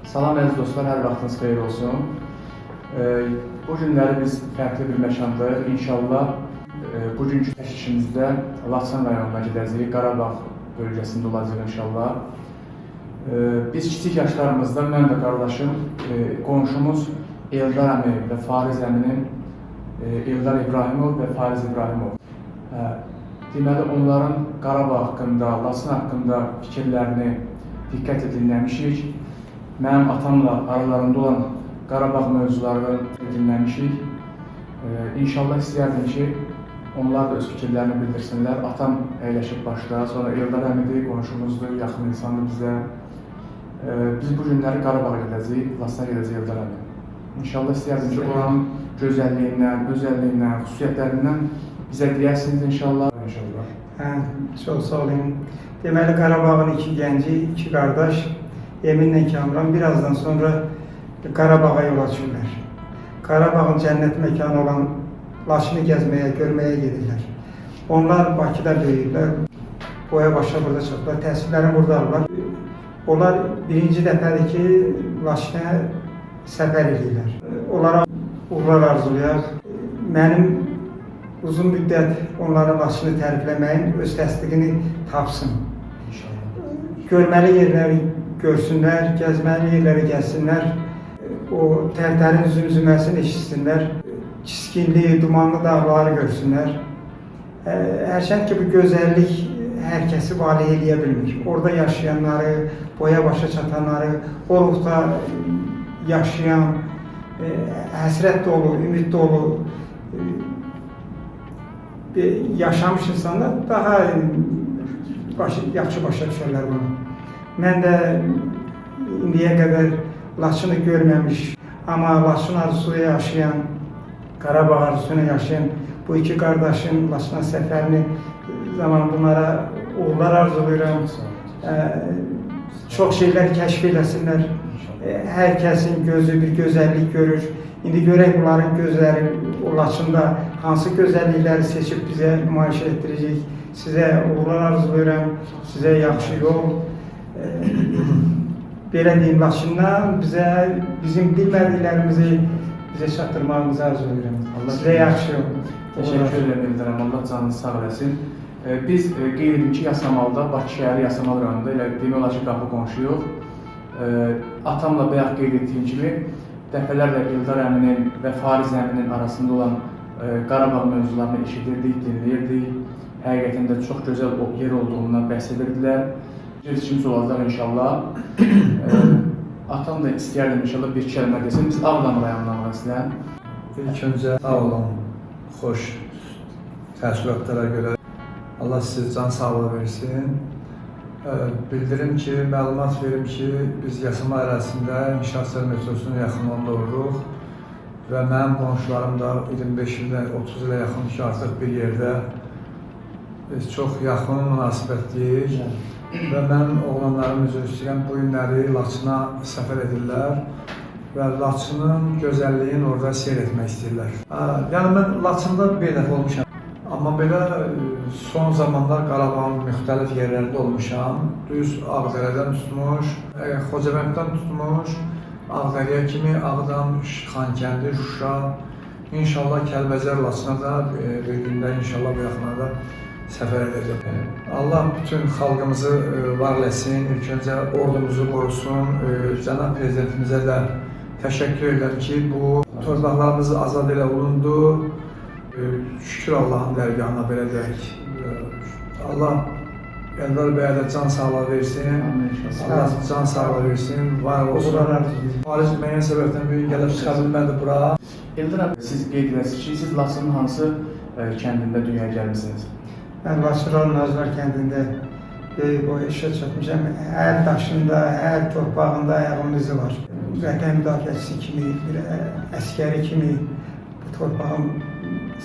Salam əziz dostlar, hər vaxtınız xeyir olsun. Bu günləri biz fərqli bir məkandayıq. İnşallah bugünkü çəkilişimizdə Laçın rayonuna gedəcəyik, Qarabağ bölgəsində olacaq inşallah. Biz kiçik yaşlarımızda mən və qardaşım, qonşumuz Eldar əmi və Fariz əminin, Eldar İbrahimov və Fariz İbrahimov. Deməli, onların Qarabağ haqqında, Laçın haqqında fikirlərini diqqətlə dinləmişik. Mənim atamla aralarında olan Qarabağ mövzularını dinləmişik. İnşallah istəyərdim ki, onlar da öz fikirlərini bildirsinlər. Atam əyləşib başda, sonra Eldar əmidir, qonşumuzdur, yaxın insandır bizə. Biz bu günləri Qarabağa gedəcəyik, Laçına gedəcəyik Eldar əmi. İnşallah istəyərdim ki, oranın gözəlliyindən, özəlliyindən, xüsusiyyətlərindən bizə deyərsiniz inşallah. Çox sağ olun. Deməli, Qarabağın iki gənci, iki qardaş, Eminlə Kamran birazdan sonra Qarabağa yola düşürlər. Qarabağın cənnət məkanı olan Laçını gəzməyə, görməyə gedirlər. Onlar Bakıda böyüyürlər, boya başa burada çoxlar, təhsillərini burada alırlar. Onlar birinci dəfədir ki, Laçına səfər edirlər. Onlara uğurlar arzulayaq. Mənim uzun müddət onlara Laçını tərifləməyin öz təsdiqini tapsın. Görməli yerləri görsünlər, gəzməli yerləri gəlsinlər, o tərtərin zümzüməsini eşitsinlər, çiskinli, dumanlı dağları görsünlər. Hərçənd ki, bu gözəllik hər kəsi valeh eləyə bilmir. Orada yaşayanları, boya başa çatanları, o ruhda yaşayan, həsrət dolu, ümid dolu yaşamış insanlar daha yaxşı başa düşərlər bunu. Mən də indiyə qədər Laçını görməmiş, amma Laçın arzusuyla yaşayan, Qarabağ arzusuyla yaşayan bu iki qardaşın Laçına səfərini zaman bunlara uğurlar arzulayıram. Çox şeylər kəşf eləsinlər. Hər kəsin gözü bir gözəllik görür. İndi görək bunların gözləri o Laçında hansı gözəllikləri seçib bizə nümayiş etdirəcək. Sizə uğurlar arzulayıram, sizə yaxşı yol. Belə deyim, Laçından bizim bilmədiklərimizi bizə çatdırmağınızı arzulayıram. Sizə yaxşı yol. Təşəkkür edirəm Eldar, Allah canınızı sağ eləsin. Biz qeyd edim ki, Yasamalda, Bakı şəhəri Yasamal rayonunda elə demək olar ki, qapı qonşuyuq. Atamla bayaq qeyd etdiyim kimi, dəfələrlə Eldar əminin və Fariz əminin arasında olan Qarabağ mövzularını eşidirdik, dinləyirdik. Həqiqətən də çox gözəl yer olduğundan bəhs edirdilər. Girişimiz olacaq inşallah. Atam da istəyərdim inşallah bir kəlmə desin. Biz Ağdam rayonundan əslən. İlk öncə sağ olun, xoş təəssüratlara görə Allah sizi can sağlığı versin. Bildirim ki, məlumat verim ki, biz Yasama ərazisində İnşaatçılar metrosunun yaxınlığında oluruq və mənim qonşularım da 25 ildə, 30 ilə yaxın ki, artıq bir yerdə çox yaxın münasibətliyik və mənim oğlanlarım üzr istəyirəm, bu günləri Laçına səfər edirlər və Laçının gözəlliyini orada seyr etmək istəyirlər. Yəni, mən Laçında bir dəfə olmuşam, amma belə son zamanlar Qarabağın müxtəlif yerlərində olmuşam. Düz Ağdərədən tutmuş, Xocavənddən tutmuş, Ağdərəyə kimi, Ağdam, Xankəndi, Şuşa, inşallah Kəlbəcər, Laçına da bir gündə inşallah bu yaxınlarda səfər edəcək. Allah bütün xalqımızı var eləsin, ilk öncə ordumuzu qorusun, cənab prezidentimizə də təşəkkür edirəm ki, bu torpaqlarımız azad elə olundu. Şükür Allahın dərgahına belə deyək. Allah Eldar bəyə də can sağlığı versin, Allah can sağlığı versin, var olsun. Fariz müəyyən səbəbdən bir gəlib çıxa bilmədi bura. Eldar əmi, siz qeyd edirsiniz ki, siz Laçının hansı kəndində dünyaya gəlmişsiniz? Mən Laçın Nazlar kəndində böyük boy işə çatmışam. Hər daşında, hər torpağında ayağımın izi var. Vətən müdafiəçisi kimi, bir əskəri kimi bu torpağın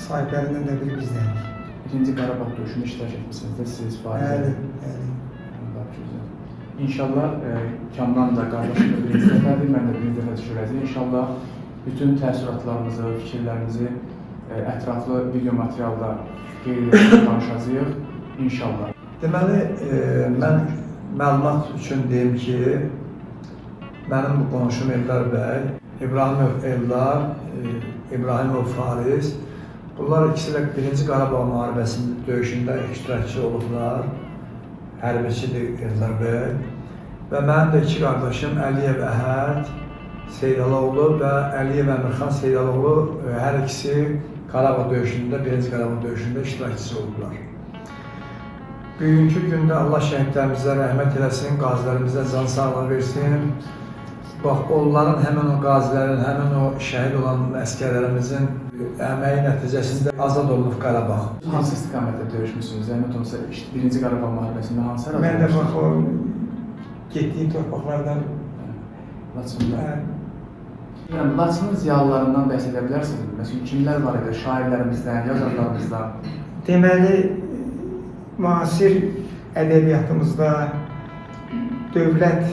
sahiblərindən də biri bizdənik. İkinci Qarabağ döyüşünə iştirak etmişsiniz də siz Fariz. Bəli. İnşallah Kamran da qardaşım da birinci dəfədir, mən də birinci dəfə düşürəcəyim. İnşallah bütün təəssüratlarımızı, fikirlərimizi ətraflı video materialda qeyd edib danışacağıq. İnşallah. Deməli, mən məlumat üçün deyim ki, Mənim bu qonşum Eldar bəy, İbrahimov Eldar, İbrahimov Fariz. Bunlar ikisi də 1-ci Qarabağ müharibəsində döyüşündə iştirakçı olublar. Hərbiçidir Eldar bəy. Və mənim də iki qardaşım Əliyev Əhəd Seydaloğlu və Əliyev Əmirxan Seydaloğlu hər ikisi Qarabağ döyüşündə, 1-ci Qarabağ döyüşündə iştirakçısı olublar. Bugünkü gündə Allah şəhidlərimizə rəhmət eləsin, qazilərimizə can sağlığı versin. Bax, onların həmin o qazilərin, həmin o şəhid olan əskərlərimizin əməyi nəticəsində azad olunub Qarabağ. Hansı istiqamətdə döyüşmüsünüz? Zəhmət olsa 1-ci Qarabağ müharibəsində hansı ərazidə? Mən də bax o getdiyim torpaqlardan Laçında. Laçının ziyalılarından bəhs edə bilərsiniz? Məsələn, kimlər var idi? Şairlərimizdən, yazarlarımızdan? Deməli, müasir ədəbiyyatımızda dövlət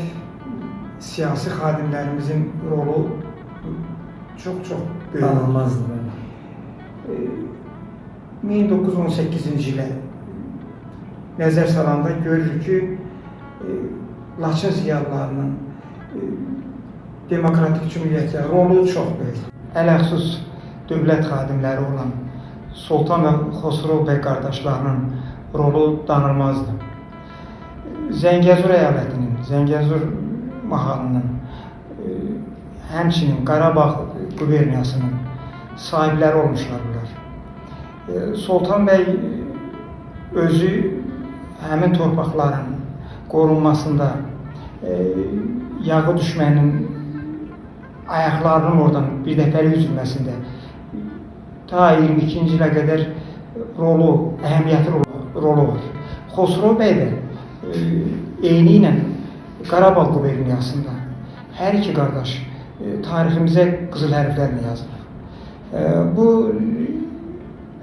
siyasi xadimlərimizin rolu çox böyük. Tanınmazdır. 1918-ci ilə nəzər salanda görürük ki, Laçın ziyalılarının demokratik cümhuriyyətlə rolu çox böyük. Ələxsus dövlət xadimləri olan Sultan və Xosrov bəy qardaşlarının rolu danılmazdır. Zəngəzur əyalətinin, Zəngəzur mahalının, həmçinin Qarabağ quberniyasının sahibləri olmuşlar bunlar. Sultan bəy özü həmin torpaqların qorunmasında, yağı düşmənin ayaqlarının oradan bir dəfəli üzülməsində ta 22-ci ilə qədər əhəmiyyətli rolu var. Xosrov bəy də eyni ilə Qarabağ quberniyasında hər iki qardaş tariximizə qızıl hərflərlə yazılır. Bu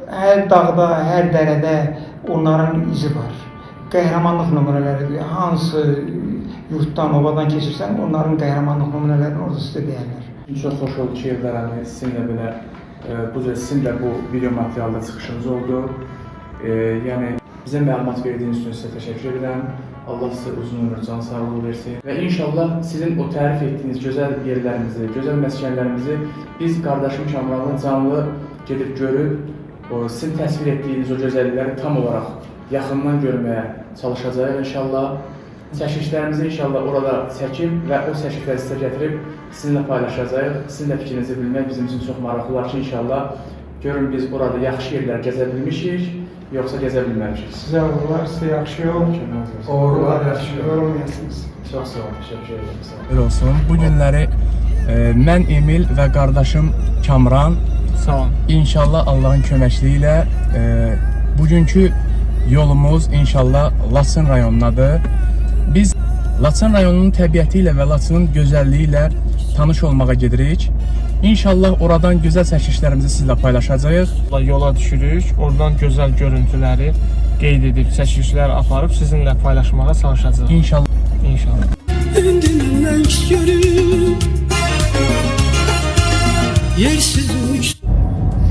hər dağda, hər dərədə onların izi var. Qəhrəmanlıq nümunələridir. Hansı yurtdan, obadan keçirsən, onların qəhrəmanlıq nümunələrini orada sizə deyərlər. Çox xoş oldu ki, Eldar əmi, sizin də bu video materialda çıxışınız oldu. Yəni, bizə məlumat verdiyiniz üçün sizə təşəkkür edirəm. Allah sizə uzun ömür, can sağlığı versin. Və inşallah sizin o tərif etdiyiniz gözəl yerlərimizi, gözəl məskənlərimizi biz qardaşım Kamranla canlı gedib görüb, sizin təsvir etdiyiniz o gözəllikləri tam olaraq yaxından görməyə çalışacağıq inşallah. Çəkilişlərimizi inşallah orada çəkib və o çəkilişləri sizə gətirib sizinlə paylaşacağıq. Sizin də fikrinizi bilmək bizim üçün çox maraqlı olar ki, inşallah görün biz orada yaxşı yerlər gəzə bilmişik, yoxsa gəzə bilməmişik. Sizə uğurlar, sizə yaxşı yol. Uğurlar, yaxşı yol. Olmayasınız. Çox sağ olun, təşəkkür ederim. Sağ olun. Bu günləri mən Emil və qardaşım Kamran İnşallah Allahın köməkliyi ilə bugünkü yolumuz inşallah Laçın rayonundadır. Biz Laçın rayonunun təbiəti ilə və Laçının gözəlliyi ilə tanış olmağa gedirik. İnşallah oradan gözəl çəkilişlərimizi sizlə paylaşacağıq. Yola düşürük, oradan gözəl görüntüləri qeyd edib, çəkilişlər aparıb sizinlə paylaşmağa çalışacağıq. İnşallah. İnşallah.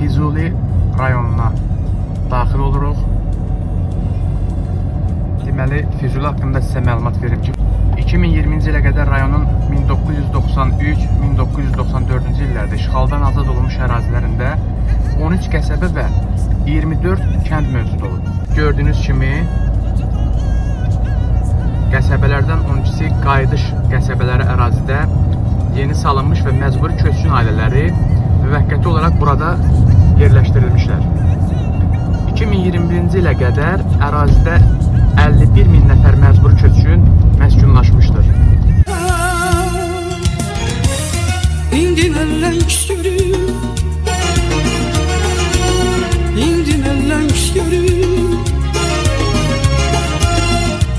Füzuli rayonuna daxil oluruq. Deməli, Füzuli haqqında sizə məlumat verim ki, 2020-ci ilə qədər rayonun 1993-1994-cü illərdə işğaldan azad olunmuş ərazilərində 13 qəsəbə və 24 kənd mövcud olub. Gördüyünüz kimi, qəsəbələrdən 12-si qayıdış qəsəbələri ərazidə yeni salınmış və məcburi köçkün ailələri müvəqqəti olaraq burada yerləşdirilmişlər. 2021-ci ilə qədər ərazidə 51 min nəfər məcburi köçkün məskunlaşmışdır. İndi məndən küs görür, indi məndən küs görür,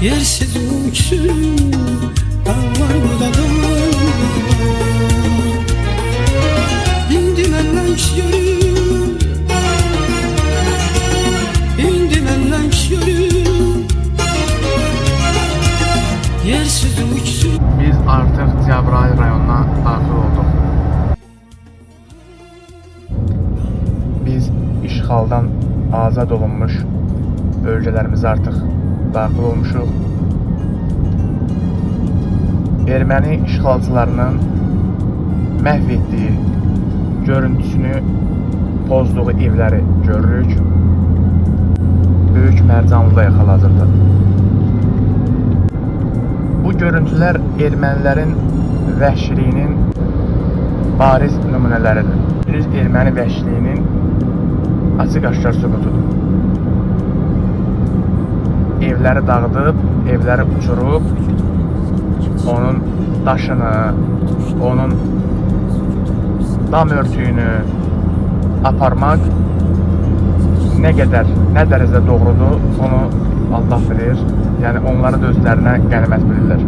yersiz uçsun, dağlar budadan. İndi məndən küs görür, indi məndən küs görür, yersiz uçsun. Biz artıq Cəbrayıl rayonuna daxil olduq. Biz işğaldan azad olunmuş bölgələrimizə artıq daxil olmuşuq. erməni işğalçılarının məhv etdiyi, görüntüsünü pozduğu evləri görürük. Böyük Mərcanlıda yaxaladıldı. Bu görüntülər ermənilərin vəhşiliyinin bariz nümunələridir. Düz erməni vəhşiliyinin açıq-aşkar sübutudur. Evləri dağıdıb, evləri uçurub, onun daşını, onun dam örtüyünü aparmaq nə dərəcədə doğrudur, onu Allah bilir. Yəni onları da özlərinə qənimət bilirlər.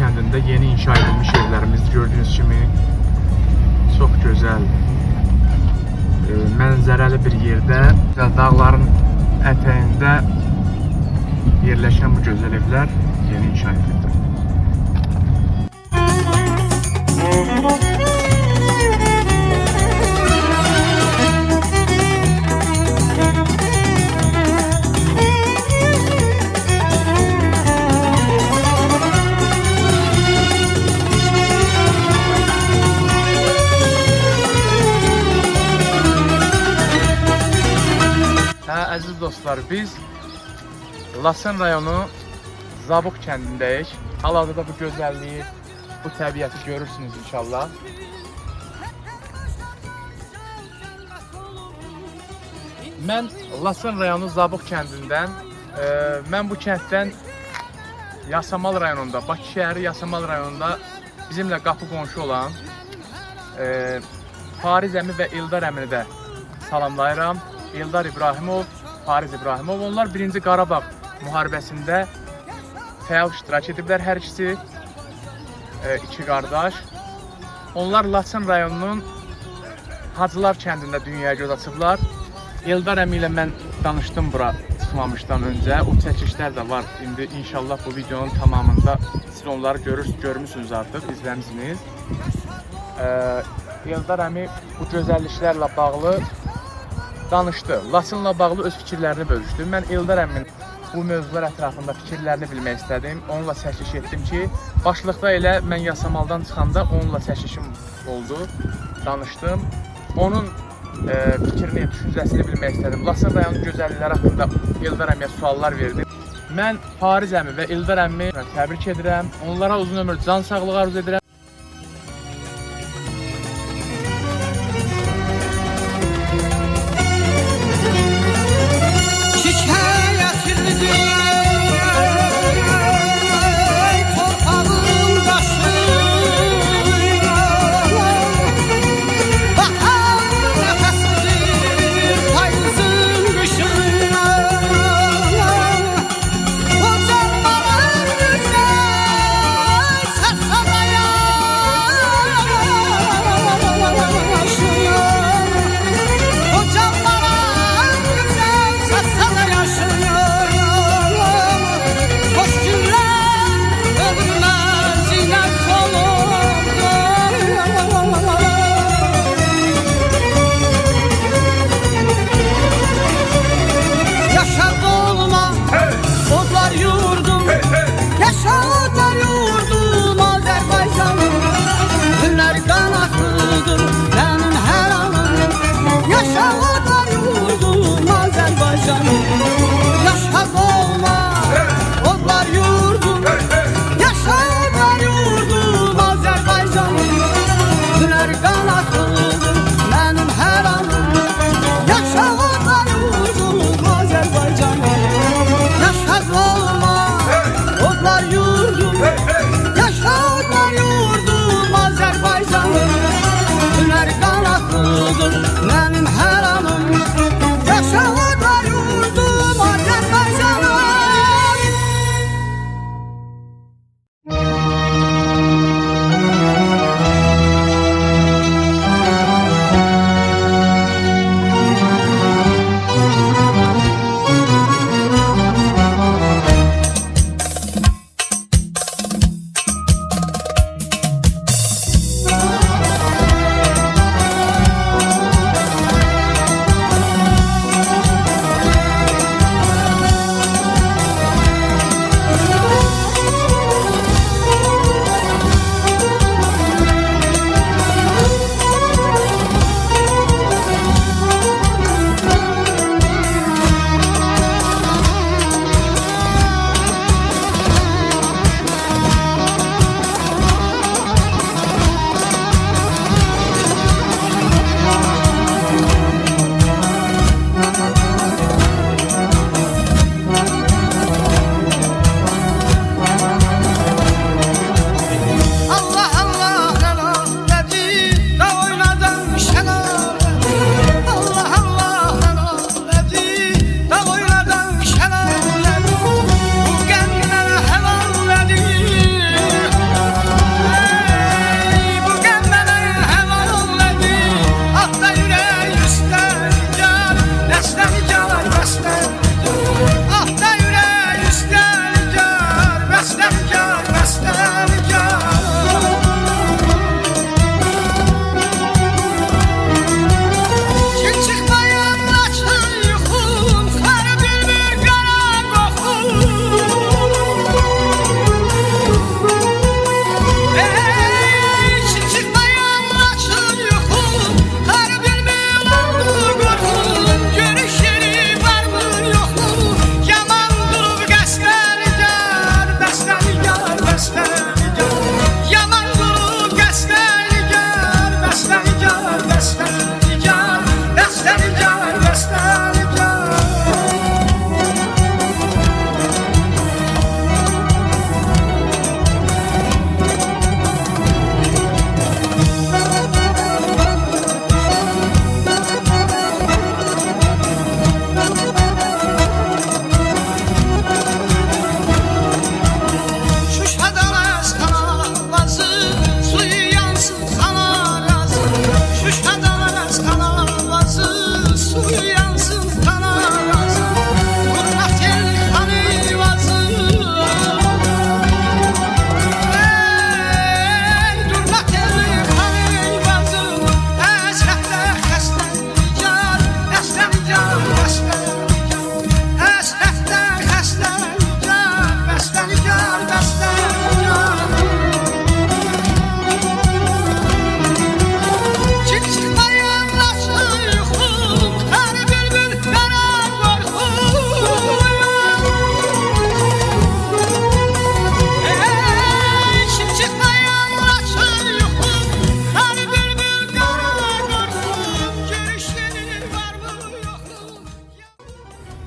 kəndində yeni inşa edilmiş evlərimiz gördüyünüz kimi çox gözəl, mənzərəli bir yerdə, dağların ətəyində yerləşən bu gözəl evlər yeni inşa edildi. Əziz dostlar, biz Laçın rayonu Zabuq kəndindəyik. Hal-hazırda bu gözəlliyi, bu təbiəti görürsünüz inşallah. Mən Laçın rayonu Zabuq kəndindən, mən bu kənddən Yasamal rayonunda, Bakı şəhəri Yasamal rayonunda bizimlə qapı qonşu olan Fariz əmi və İldar əmini də salamlayıram. İldar İbrahimov, Fariz İbrahimov. Onlar 1-ci Qarabağ müharibəsində fəal iştirak ediblər hər ikisi, iki qardaş. Onlar Laçın rayonunun Hacılar kəndində dünyaya göz açıblar. İldar əmi ilə mən danışdım bura çıxmamışdan öncə. O çəkilişlər də var. İndi inşallah bu videonun tamamında siz onları görmüsünüz artıq, izləmişsiniz. İldar əmi bu gözəlliklərlə bağlı danışdı. Laçınla bağlı öz fikirlərini bölüşdü. Mən İldar əminin bu mövzular ətrafında fikirlərini bilmək istədim. Onunla çəkiliş etdim ki, başlıqda elə mən Yasamaldan çıxanda onunla çəkilişim oldu, danışdım. Onun fikrini, düşüncəsini bilmək istədim. Laçın rayonunun gözəllikləri haqqında İldar əmiyə suallar verdim. Mən Fariz əmi və İldar əmimi təbrik edirəm. Onlara uzun ömür, can sağlığı arzu edirəm. Mənim hər anım yaşalar yurdum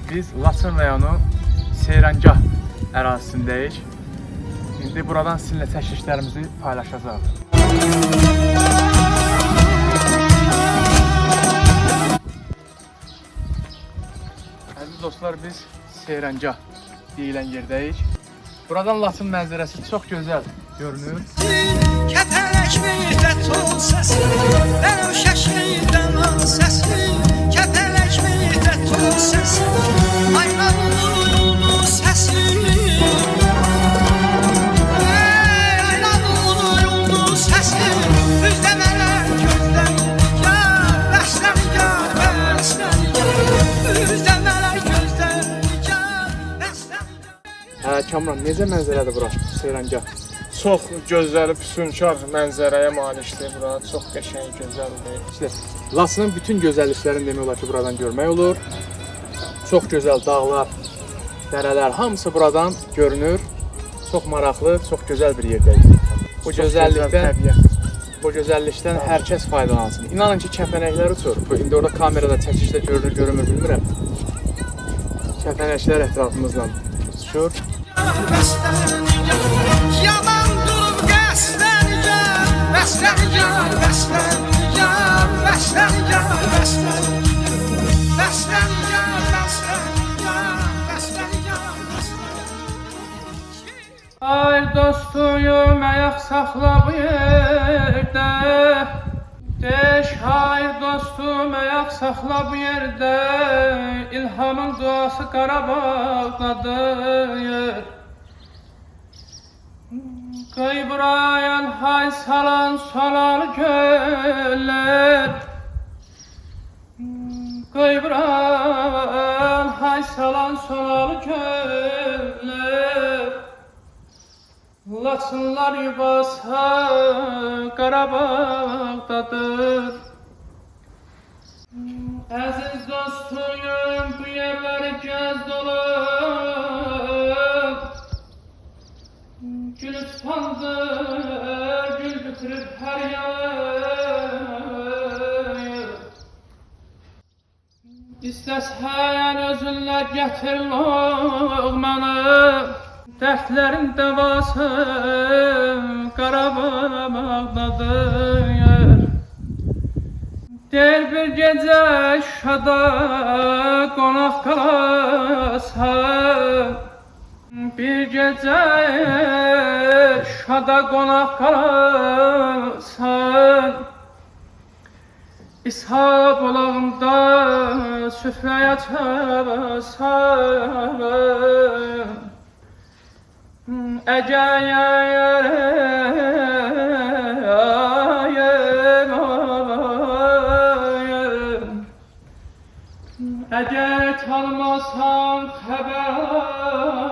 Biz Laçın rayonu Seyrancah ərazisindəyik. İndi buradan sizinlə çəkilişlərimizi paylaşacağıq. Əziz dostlar, biz Seyrancah deyilən yerdəyik. Buradan Laçın mənzərəsi çox gözəl görünür. Kəpələkməkdə ton səsi, bərəm şəşməkdən an səsi, kəpələkməkdə ton səsi, aynalı səsi, aynalı səsi, üzdəmələr gözdən yar, bəslər yar, bəslər yar, üzdəmələr gözdən yar, bəslər yar. Kamran, necə mənzərədir bura Seyrancah? Çox gözəl, füsunkar mənzərəyə malikdir bura. Çox qəşəng, gözəldir. İşte Laçının bütün gözəlliklərini demək olar ki, buradan görmək olur. Çox gözəl dağlar, dərələr hamısı buradan görünür. Çox maraqlı, çox gözəl bir yerdəyik. Bu gözəllikdən hər kəs faydalansın. İnanın ki, kəpənəklər uçur. İndi orada kamerada çəkişdə görünür, görünmür, bilmirəm. Kəpənəklər ətrafımızdan uçur. Yaman dur qəsdən yar, bəslər yar, bəslər yar, bəslər yar, bəslər bəslər yar, bəslər yar, bəslər yar, bəslər. Ay dostuyum, ayaq saxla bu yerdə. Deş, hayır dostum, ayaq saxla bu yerdə. İlhamın duası Qarabağdadır. Qıybrayan hay salan solar göller. Qıybrayan hay salan solar göller. Laçınlar yuvası Qarabağdadır. Əziz dostuyum, bu yerləri gəz dolub. Gülistandır, gül bitirib hər yanı. İstəsən özünlə gətir loğmanı. Dərdlərin dəvası Qarabağdadır. Deyir bir gecə Şuşada qonaq qalasan. Bir gecə Şuşada qonaq qalasan. İshab olağında süfrəyə çağırsan. Əgər çalmasan, xəbər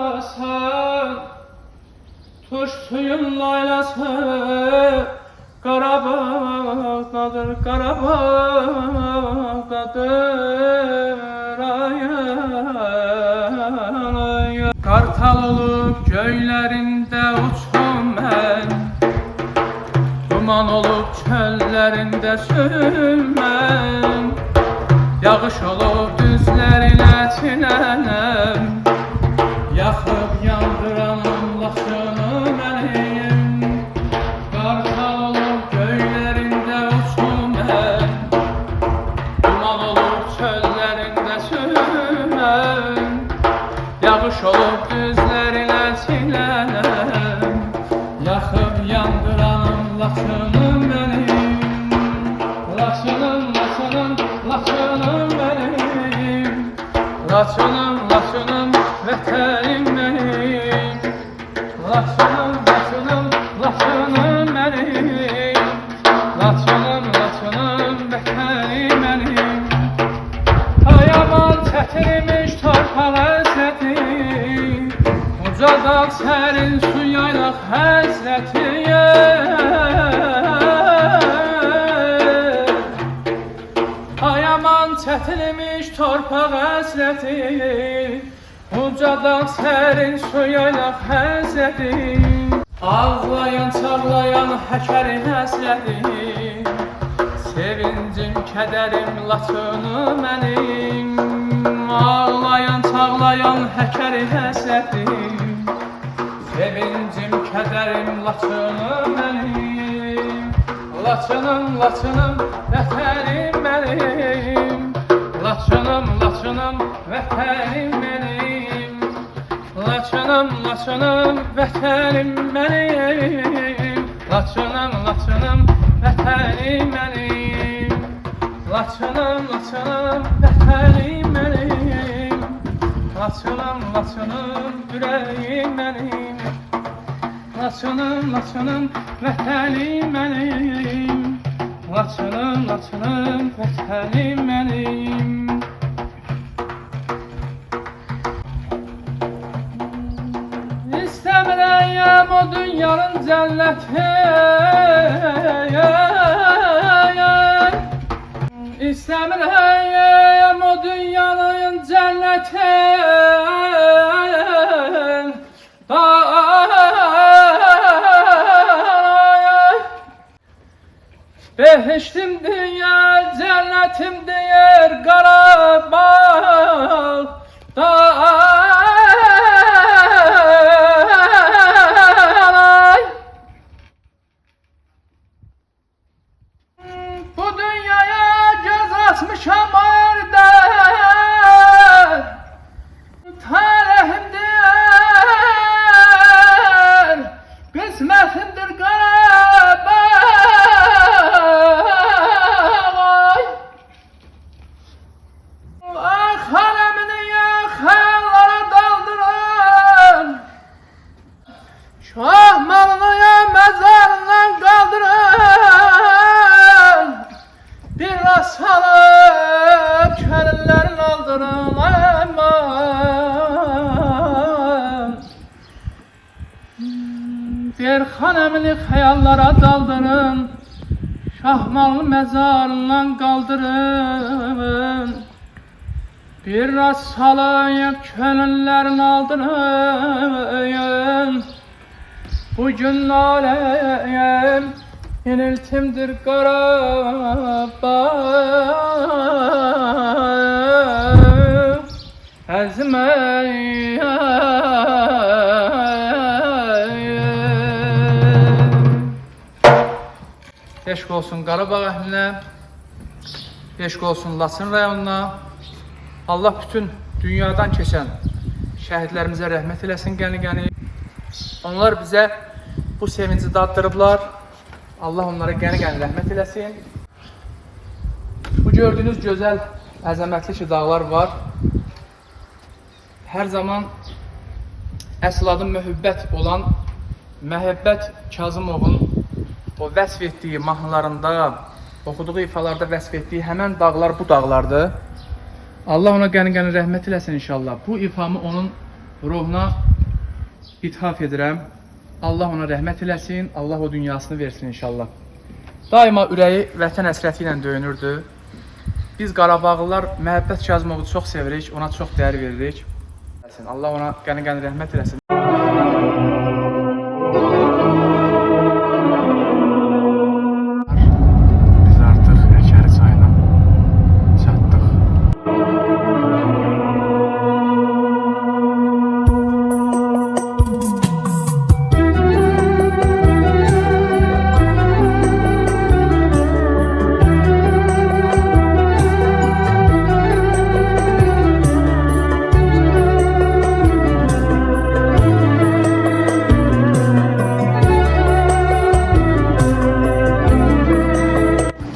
alsan, tuş suyun laylası Qarabağdadır, Qarabağdadır. Qartal olub göylərində uçum mən, duman olub çöllərində sürüm mən. Yağış olub düzlərinə çilənəm, yaxıb yandıranım Laçını mənim. Qartal olub göylərində uçum mən, duman olub çöllərində sürüm mən. Yağış olub düzlərinə çilənəm, yaxıb yandıranım Laçını mənim. Laçınım, Laçınım, Laçınım mənim. Laçınım, Laçınım, vətənim mənim. Laçınım, Laçınım, Laçınım mənim. Laçınım, Laçınım, vətənim mənim. Ayaman çətirmiş torpaq əsəti, uca dağ sərin su yaylaq həsrəti. Ayaman çətilmiş torpaq əsrəti, uca dağ sərin su yaylaq həsrəti. Ağlayan, çağlayan həkərin həsrəti, sevincim, kədərim Laçını mənim. Ağlayan, ağlayan həkəri həsədim, sevincim, kədərim, Laçınım mənim. Laçınım, Laçınım, vətənim mənim. Laçınım, Laçınım, vətənim mənim. Laçınım, Laçınım, vətənim mənim. Laçınım, Laçınım, vətənim mənim. Laçınım, Laçınım, vətənim mənim. Laçınım, Laçınım, ürəyim mənim. Laçınım, Laçınım, vətənim mənim. Laçınım, Laçınım, vətənim mənim. İstəmirəyəm o dünyanın cənnəti, İstəmirəyəm o dünyanın cənnəti. Behiştim diye, cennetim diyer Qarabağ dağlar. Bu dünyaya göz açmışam ordan, tarihimdir, kısmetimdir Qarabağ. Şah malını mezarından kaldırın, biraz salıp kölünlerin aldırın aman. Bir hanemli hayallara daldırın, şah malını mezarından kaldırın, biraz salıp kölünlerin aldırın. Bugün alem yeniltimdir Qarabağ, əzməyim. Eşq olsun Qarabağ əhlinə, eşq olsun Laçın rayonuna. Allah bütün dünyadan keçən şəhidlərimizə rəhmət eləsin qəni-qəni. Onlar bizə bu sevinci daddırıblar. Allah onlara qəni-qəni rəhmət eləsin. Bu gördüyünüz gözəl, əzəmətli ki dağlar var. Hər zaman əsl adı mühibbət olan Məhəbbət Kazımovun o vəsf etdiyi mahnılarında, oxuduğu ifalarda vəsf etdiyi həmən dağlar bu dağlardır. Allah ona qəni-qəni rəhmət eləsin inşallah. Bu ifamı onun ruhuna ithaf edirəm. Allah ona rəhmət eləsin, Allah o dünyasını versin inşallah. Daima ürəyi vətən həsrəti ilə döyünürdü. Biz Qarabağlılar Məhəbbət Kazımovu çox sevirik, ona çox dəyər veririk. Allah ona qəni-qəni rəhmət eləsin. Biz artıq Həkəri çayına çatdıq.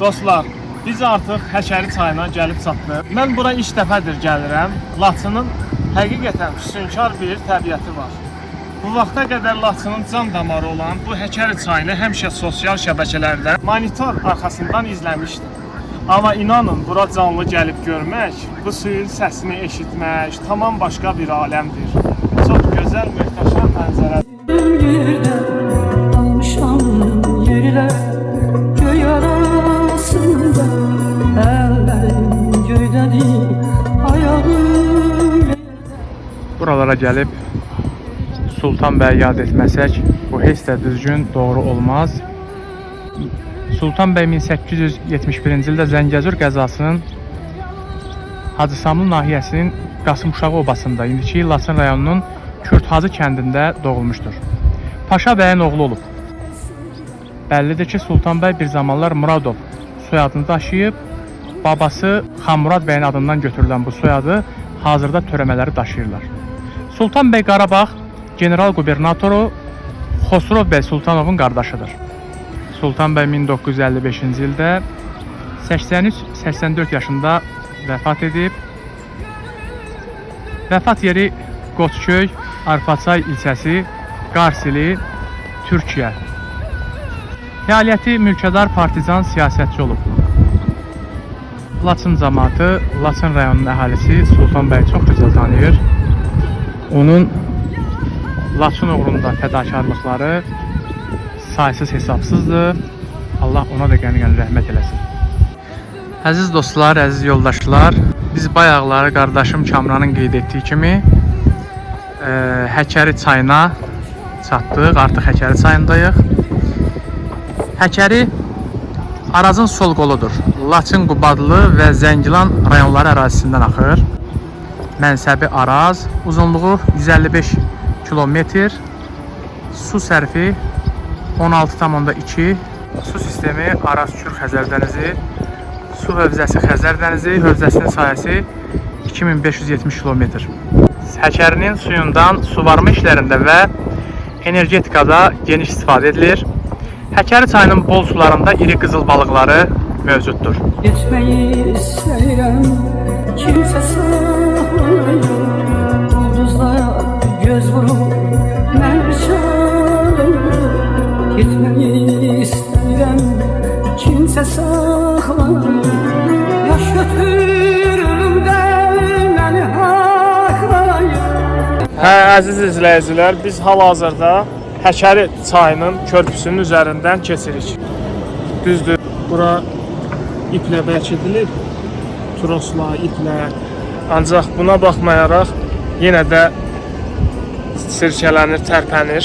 Dostlar, biz artıq Həkəri çayına gəlib çatdıq. Mən bura ilk dəfədir gəlirəm. Laçının həqiqətən füsunkar bir təbiəti var. Bu vaxta qədər Laçının can damarı olan bu Həkəri çayını həmişə sosial şəbəkələrdə monitor arxasından izləmişdim. Amma inanın, bura canlı gəlib görmək, bu suyun səsini eşitmək tamam başqa bir aləmdir. Çox gözəl, möhtəşəm mənzərədir. Buralara gəlib Sultan bəyi yad etməsək, bu heç də düzgün, doğru olmaz. Sultan bəy 1871-ci ildə Zəngəzur qəzasının Hacısamlı nahiyəsinin Qasımuşağı obasında, indiki Laçın rayonunun Kürthacı kəndində doğulmuşdur. Paşa bəyin oğlu olub. Bəllidir ki, Sultan bəy bir zamanlar Muradov soyadını daşıyıb, babası Xanmurad bəyin adından götürülən bu soyadı hazırda törəmələri daşıyırlar. Sultan bəy Qarabağ general qubernatoru Xosrov bəy Sultanovun qardaşıdır. Sultan bəy 1955-ci ildə 83-84 yaşında vəfat edib. Vəfat yeri Qoçköy, Arpaçay ilçəsi, Qarsili, Türkiyə. Fəaliyyəti mülkədar partizan siyasətçi olub. Laçın cəmaatı, Laçın rayonunun əhalisi Sultan bəyi çox gözəl tanıyır. Onun Laçın uğrunda fədakarlıqları saysız hesabsızdır. Allah ona da qəni-qəni rəhmət eləsin. Əziz dostlar, əziz yoldaşlar, biz bayaqları qardaşım Kamranın qeyd etdiyi kimi Həkəri çayına çatdıq, artıq Həkəri çayındayıq. Həkəri Arazın sol qoludur. Laçın, Qubadlı və Zəngilan rayonları ərazisindən axır. Mənsəbi Araz, uzunluğu 155 kilometr, su sərfi 16,2, su sistemi Araz-Kür Xəzər dənizi, su hövzəsi Xəzər dənizi, hövzəsinin sahəsi 2570 kilometr. Həkərinin suyundan suvarma işlərində və energetikada geniş istifadə edilir. Həkəri çayının bol sularında iri qızıl balıqları mövcuddur. Geçmeyi istəyirəm, kimsə sağlayır, ulduzlar göz vurur, mən çağırır. Getməyi istəyirəm, kimsə saxlayır, yaş götürürümdən məni haqlayır. Əziz izləyicilər, biz hal-hazırda Həkəri çayının körpüsünün üzərindən keçirik. Düzdür, bura iplə bərkidilib, trosla, iplə. Ancaq buna baxmayaraq yenə də sirkələnir, tərpənir.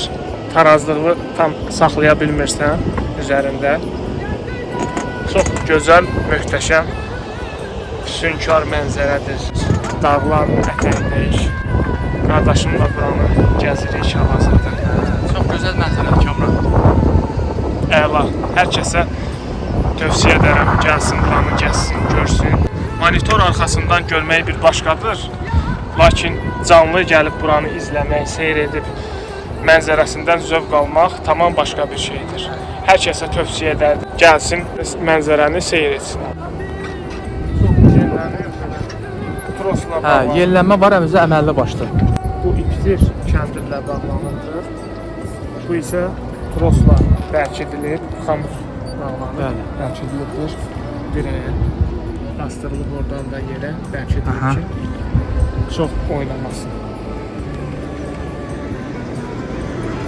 Tarazlığı tam saxlaya bilmirsən üzərində. Çox gözəl, möhtəşəm, füsunkar mənzərədir. Dağların ətəyindəyik. Qardaşımla buranı gəzirik hal-hazırda. Çox gözəl mənzərədir Kamran. Əla, hər kəsə tövsiyə edərəm, gəlsin buranı, gəzsin, görsün. Monitor arxasından görmək bir başqadır. Lakin canlı gəlib buranı izləmək, seyr edib, mənzərəsindən zövq almaq tamam başqa bir şeydir. Hər kəsə tövsiyə edərdim, gəlsin, mənzərəni seyr etsin. Yellənmə var, əmizə əməlli başdır. Bu iptir, kəndirlə bağlanırdır. Bu isə trosla bərkidilib, xamur bağlanır, bərkidilibdir. Dirəyə bastırılıb oradan da yerə bərkidilib ki, çox oynamasın.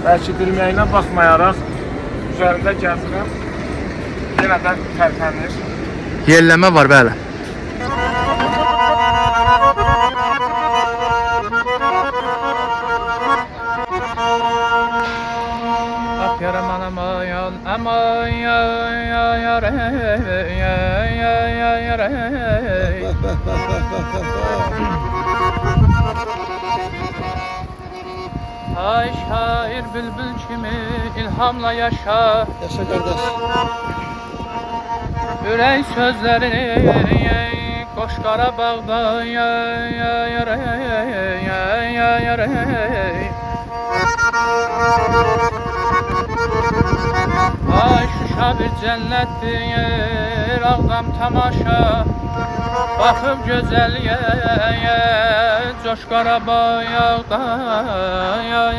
Bərkidilməyinə baxmayaraq, üzərində gəzirəm, yenə də tərpənir. Yellənmə var, bəli. Yaraman amayan, aman yar Ay şair bülbül kimi ilhamla yaşa. Yaşa qardaş. Ürək sözlərini qoş Qarabağda Ay Şuşa bir cənnətdir, Ağdam tamaşa. Baxıb gözəliyə, coş Qarabağda yar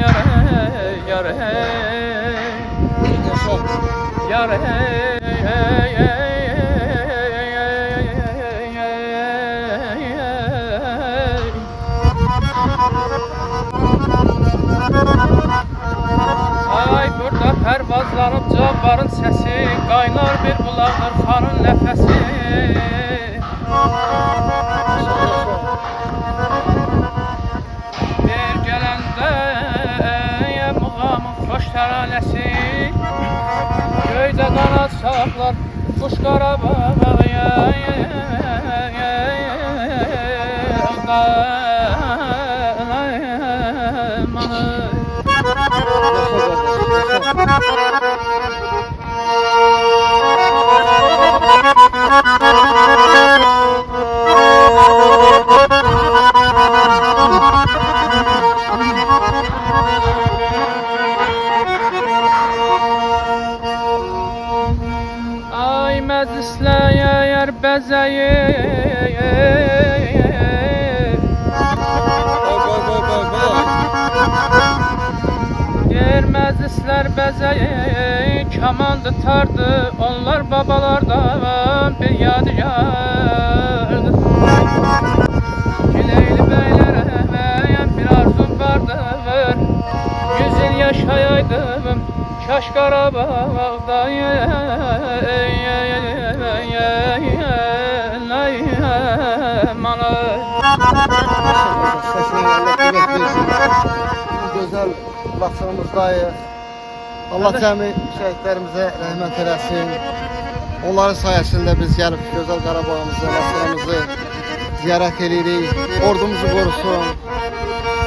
Ay burada pərvazlanıb Cabbarın səsi, qaynar bir bulaqdır xanın nəfəsi. Bir gələndə muğamın xoş təranəsi, göydə qanad saxlar quş Qarabağa. Ay məclislər bəzəyir Yer məclislər bəzəyir Kaman tutardı onlar babalardan bir yadigardı Gileyli beylərə bir arzum vardır 100 il yaşayaydım Kaş Qarabağda Gözəl Laçınımızdayıq. Allah cəmi şəhidlərimizə rəhmət eləsin. Onların sayəsində biz gəlib gözəl Qarabağımızı, Laçınımızı ziyarət edirik. Ordumuzu qorusun.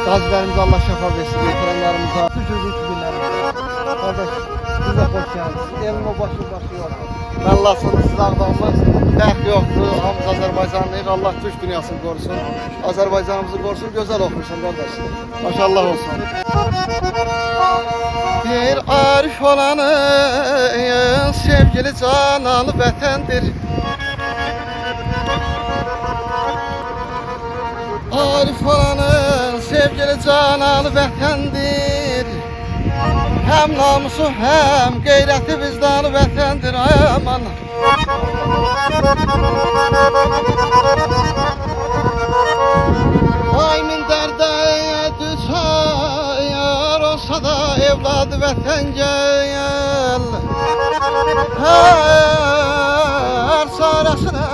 Qazilərimiz Allah şəfa versin, veteranlarımıza. Düşürdük günlərimizdə. Qardaş, biz də xoş gəldiniz. Elin o başı yox. Mən Laçınlı, siz Ağdamız. Fərq yoxdur, hamımız Azərbaycanlıyıq. Allah Türk dünyasını qorusun. Azərbaycanımızı qorusun, gözəl oxuyursun qardaş. Maşallah olsun. Bir arif olanın sevgili canalı vətəndir. Arif olanın sevgili canalı vətəndir. Hem namusu hem gayreti vicdanı vətəndir. Ay aman. Ay min dərdə düşər olsa da evladı vətən gel. Her sarasına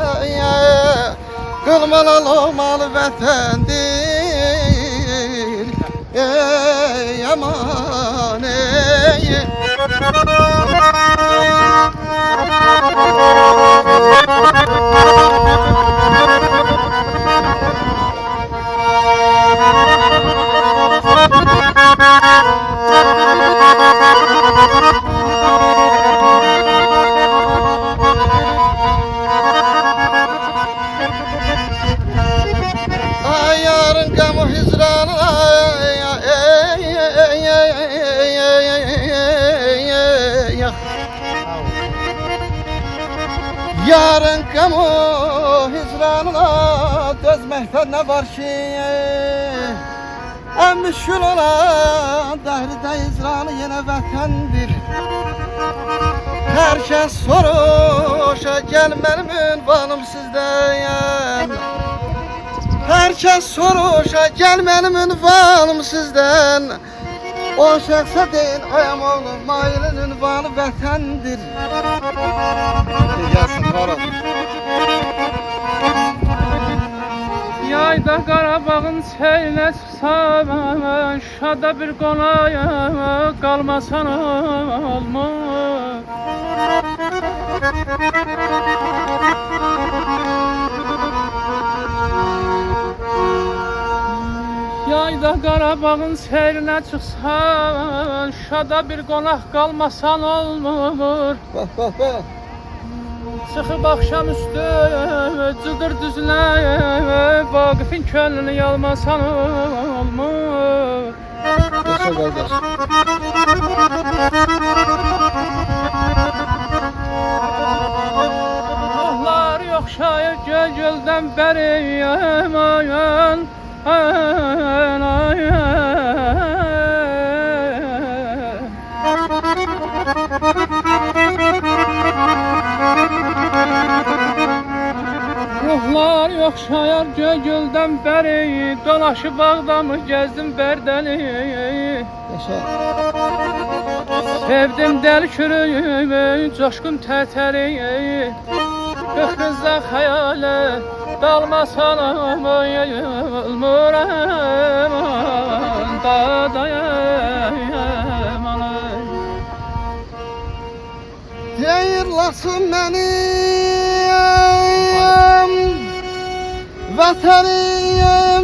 kılmalı olmalı vətəndir. Ey aman ey. Ay yarın gamı hizranına yarın gamı hizranına dözməkdə nə var ki en müşkül olan dəhridə hizranı yenə vətəndir. Herkes soruşa gel benim ünvanım sizden. Herkes soruşa gel benim ünvanım sizden. O şəxsə deyin ayam oğlum mailin ünvanı vətəndir. Gelsin var ol. Yayda Qarabağın seyrinə çıxsan Şada bir qonaya qalmasan olmaz Yayda Qarabağın seyrinə çıxsan Şada bir qonaq qalmasan olmur Bak bak bak. Çıxıb axşam üstü cıdır düzünə Vaqifin könlünü yalmasan olmur Yaşa kardeş. Ruhlar yox şayır göl-göldən bəri Aman Ruhlar yox şayar göl-göldən bəri Dolaşıb Ağdamı gəzdim Bərdəni Yaşa. Sevdim dəli kürüyümü, coşqun tətəri Qıxızdan xəyalə dalmasan olmur aman dadayam Deyirlasın mənim vətənim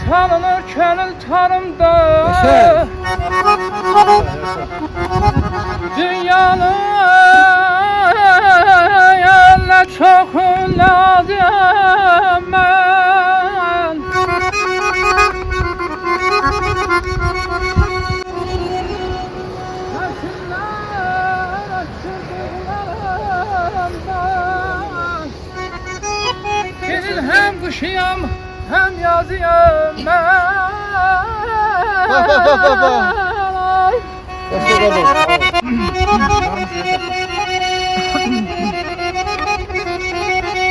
salınır könül tarımda. Dünyanın ne çok lazım ben. Senin hem kışıyam hem yazıyam ben. Bak. Yaşa kardeş.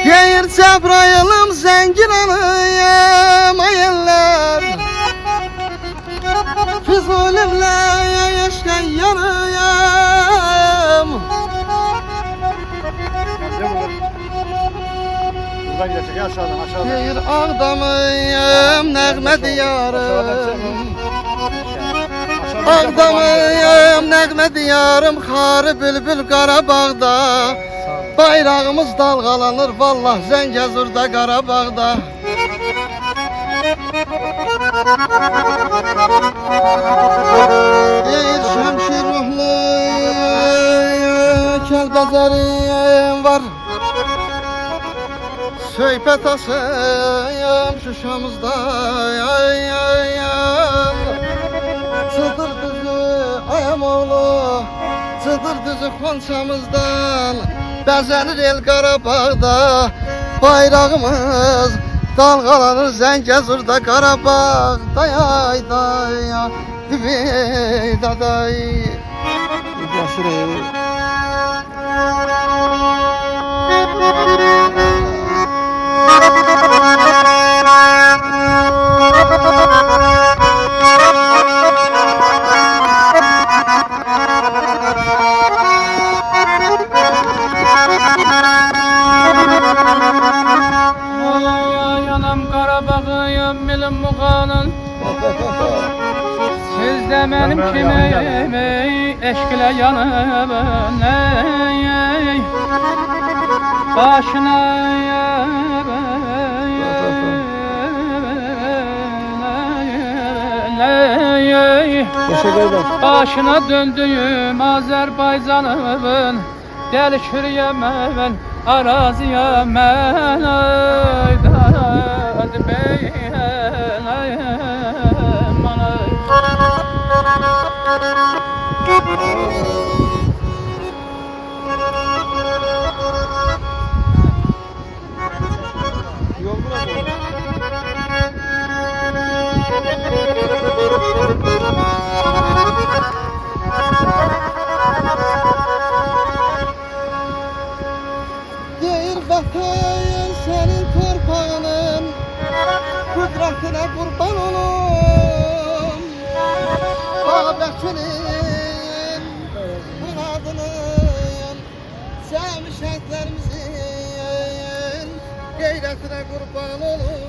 Geyir Cebrail'im zengin anıyım ayınlar. Füzulimle yaşken yanıyım. Buradan geçecek aşağıdan. Geyir Ağdamıyım nəğmə diyarım. Ağdamıyım nəğmə diyarım. Xarı bülbül Qarabağda. Bayrağımız dalgalanır vallah Zəngəzurda Qarabağda. Geyir şəmşir ruhlu Kəlbəzərim var. Söhbət asayım Şuşamızda Çıdır düzü Ayamoğlu Çıdır düzü Xonçamızdan Bəzənir el Qarabağda Bayrağımız dalgalanır Zəngəzurda Qarabağda Ay daya Dibi daday Yaşırım Yanam Qarabağıyım milim muğanın. Siz de benim kimi eşkile yanım ey. Başına Başına döndüğüm Azerbaycan'ımın Deli kürüyem ben araziyem ben Aydan beyem Deyir vətən sənin torpağının Qüdrətinə qurban olum Babəkinin muradının Cəmi şəhidlərimizin Qeyrətinə qurban olum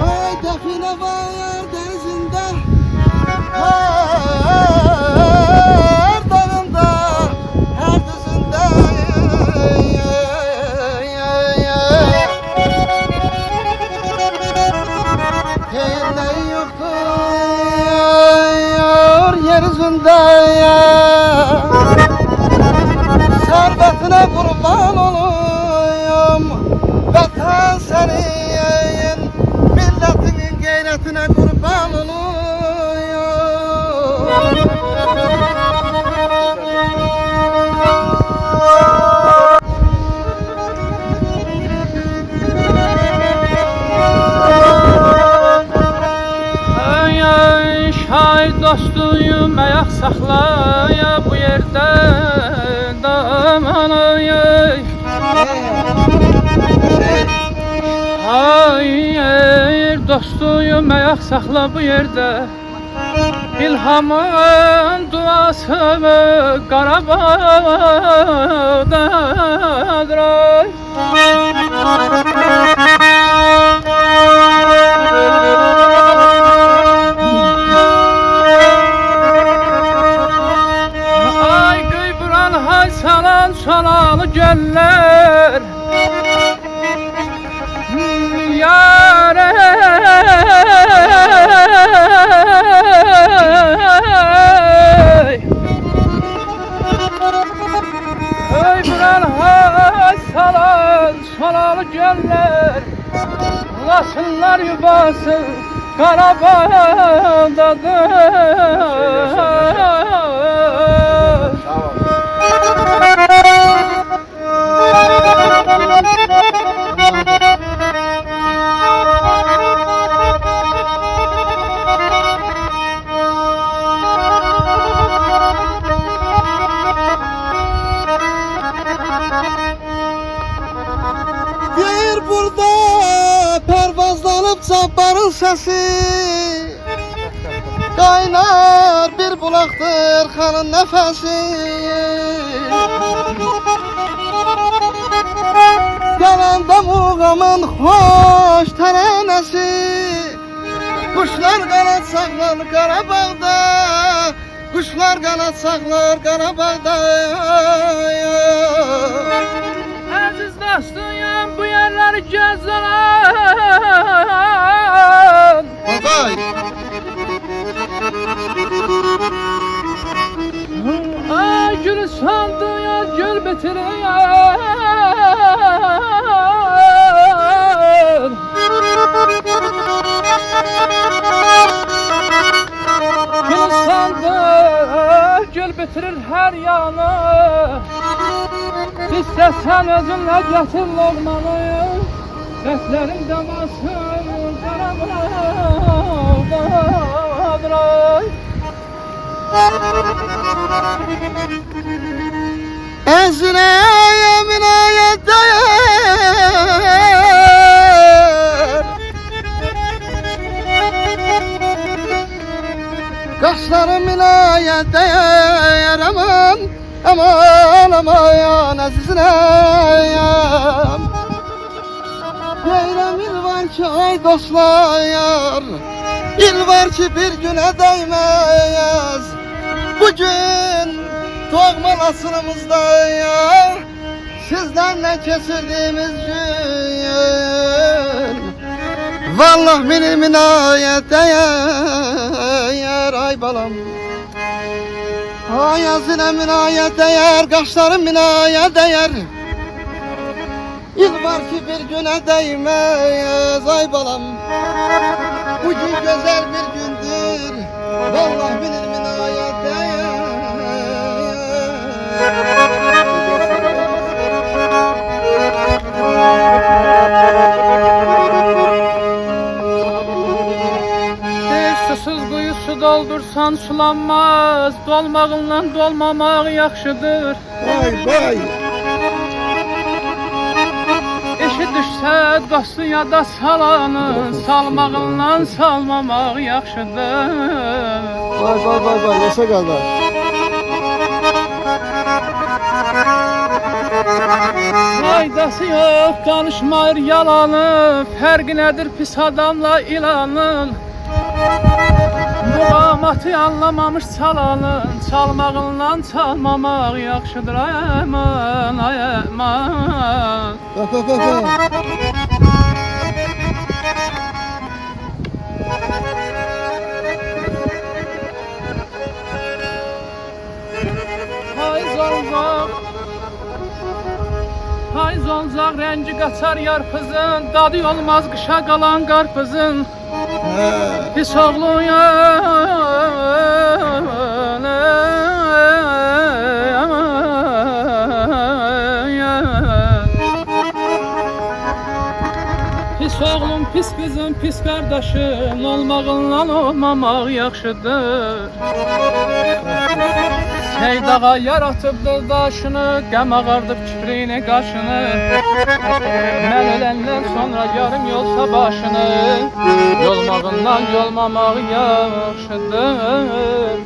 Ay dəfinə var dənizində Her dağında, her düzünde Yerinde yoktur yeryüzünde Servetine kurban olayım Vatan senin, milletinin gayretine kurban olayım Şahid dostuyum ayak saxlaya bu yerden damanayay Hayır dostuyum ayak saxla bu yerde İlhamın duası Qarabağdadır ay hay salan salalı göller Yâre Ey buran hay salan salalı göller Lasınlar yuvası Qarabağdadır Bir burada pervazlanıp cabbarın sesi Kaynar bir bulaktır xanın nəfəsi Gələndə muğamın xoş tərənəsi Quşlar qanat saxlar Qarabağda Quşlar qanat saxlar Qarabağda Əziz dostuyum bu yerləri gözləyən Babay Ay gülü sandı ya gül bitiren Gül sandı gül bitirir her yanı İstəsən özünlə gətir loğmanı Dəslərin damasın Qarabağdadır ay Əzrəyə minayət dəyər Qaşları minayət dəyər Aman, aman, aman əzizləyəm Deyirəm il var ki ay dostlar İl var ki bir günə dəyməyəz Bugün doğma nasılımızda Sizlerle keçirdiğimiz gün Vallah benim minayet değer Ay balam Ay azine minayet değer Kaşlarım minayet değer İl var ki bir güne değmez Ay balam Bugün güzel bir gündür Vallahi benim minayet değer Susuz quyu su doldursan sulanmaz Dolmağınla dolmamaq yaxşıdır Vay vay İşi düşsə dostu yada salanın Salmağınla salmamaq yaxşıdır Vay vay vay vay yaşa qardaş Faydası yox danışmayır yalanı Fərqi nədir pis adamla ilanın Muğamatı anlamamış çalanın Çalmağınla çalmamaq yaxşıdır ay aman ay aman Bak bak bak bak Hay zonzaq Hay zonzaq rəngi qaçar yarpızın Dadı olmaz qışa qalan qarpızın Pis oğlun Pis oğlum, pis kızım, pis kardeşin Olmağınla olmamaq yaxşıdır Seydağa yaratıbdır daşını Qəm ağardıb kipriyini qaşını Mən öləndən sonra yarım yolsa başını Yolmağından yolmamaq yaxşıdır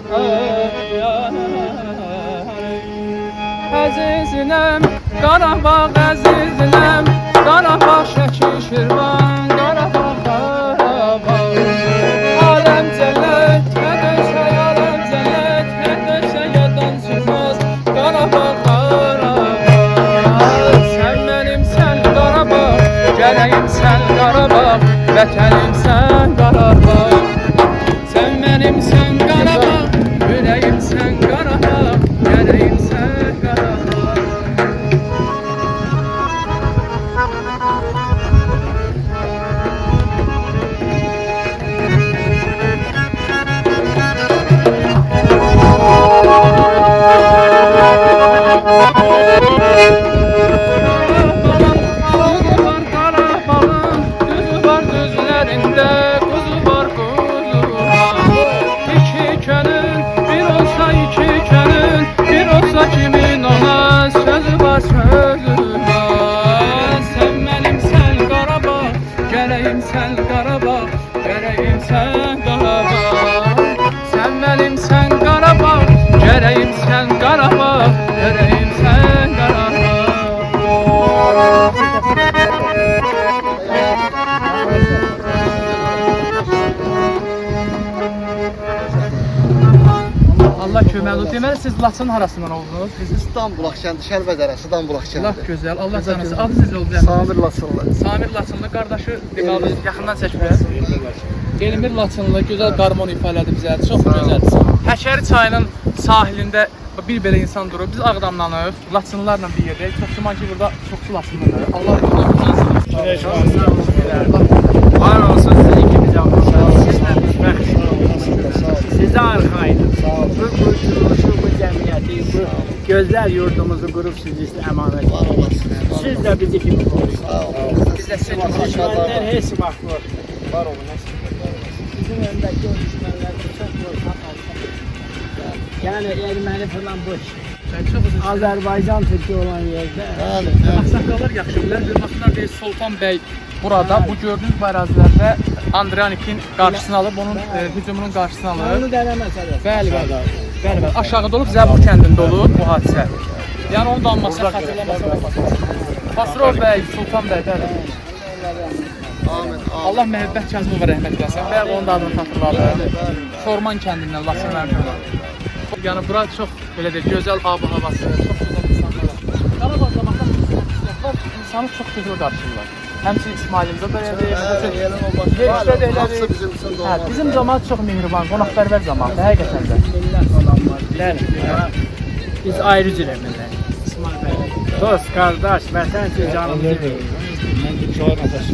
Əzizinem, Qarabağ əzizinem Qarabağ Şəki Şirvan Qarabağ, Qarabağ Aləm cəllət, nə döysə aləm cəllət Nə döysə yadan sürməz Qarabağ, Qarabağ məmnun. Deməli siz Laçın harasından oldunuz? Biz Dambulaq kəndi, Şəlbə dərəsi, Dambulaq kəndi. Lap gözəl. Allah canısı. Adı necə oldu? Samir Laçınlı. Samir Laçınlı qardaşı deməli yaxından çəkiblər. Elmir Laçınlı gözəl qarmon ifalədir bizə. Çox gözəl. Həkəri çayının sahilində bir belə insan durur. Biz Ağdamdanıq, Laçınlılarla bir yerdəyik. Çox güman ki burada çoxsu Laçınlılar. Allah Var olsun siz ikimiz yapmışsınız. Size arxaydım. Bu qurtuluşu, bu cəmiyyəti, bu gözəl yurdumuzu qurub siz əmanət edirsiniz. Siz də bizi kimi qoruyun. Bizə sizə Düşmənlər heç vaxt var. Var olun. Sizin öndəki o düşmənlərdə çox qorxaq alçaq. Yəni erməni falan boş. Azərbaycan Türkiyə olan yerdə. Ağsaqqallar yaxşı bilər. Bir vaxtlar deyir Sultan bəy burada bu gördüyünüz bu ərazilərdə Andronikin qarşısını alıb, onun hücumunun qarşısını alıb. Onu dərə məsələsi. Bəli. Aşağıda olub, Zəbur kəndində olub bu hadisə. Yəni onu da anmasaq, xatırlamasaq olmaz. Pasrov bəy, Sultan bəy, bəli. Allah Məhəbbət Kazımova rəhmət eləsin. Bəli, onun da adını xatırladım. Şorman kəndindən, Laçın rayonundan. Yəni bura çox belə deyək, gözəl ab-havası, çox gözəl insanlar var. Qarabağ zamanında insanı çox gözəl qarşılayırlar. Həmçinin İsmail'imizdə də elədik, bizim cəmaət çox mehriban, qonaqpərvər cəmaətdir, həqiqətən də. Millət adamlar. Biz ayrı cürə millət. İsmail bəy. Dost, qardaş, vətən üçün canımızı verir. Mən də çoğun atası.